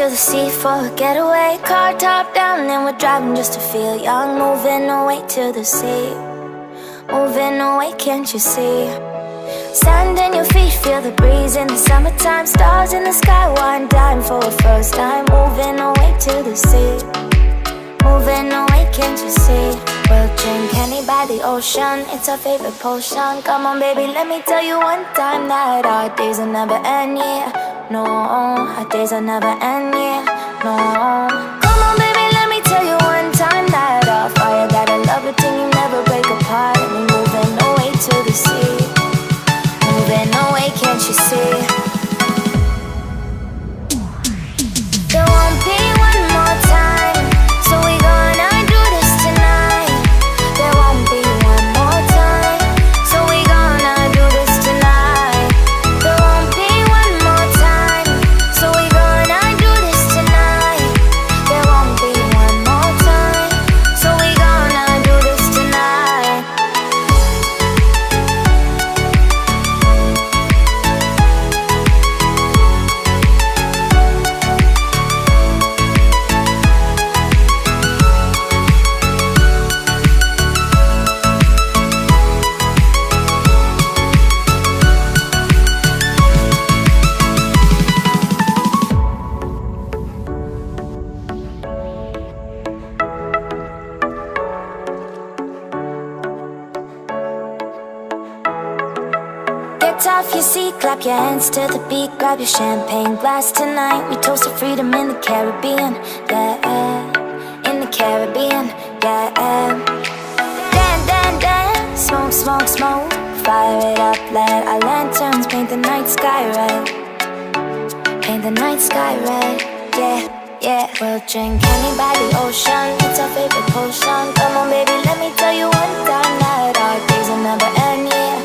to the sea for a getaway. Car top down and we're driving just to feel young. Moving away to the sea, moving away, can't you see? Sand in your feet, feel the breeze in the summertime. Stars in the sky, one dime for a first time. Moving away to the sea, moving away, can't you see? We'll drink honey by the ocean, it's our favorite potion. Come on baby, let me tell you one time that our days will never end, yeah. No, our days will never end, yeah. No. Come on baby, let me tell you one time that our fire got a love it till you never break apart. And we're moving away to the sea, moving away, can't you see? There won't be one more time, so we gonna do this tonight. There won't be one more time, so we gonna do this tonight. There won't be one more time, so we gonna do this tonight. There won't be one more time, so we gonna do this tonight. Get off your seat, clap your hands to the beat. Grab your champagne glass tonight. We toast to freedom in the Caribbean, yeah. In the Caribbean, yeah. Dance, dance, dance, smoke, smoke, smoke. Fire it up, let our lanterns paint the night sky red. Paint the night sky red, yeah, yeah. We'll drink honey by the ocean, it's our favorite potion. Come on baby, let me tell you one time that our days will never end, yeah.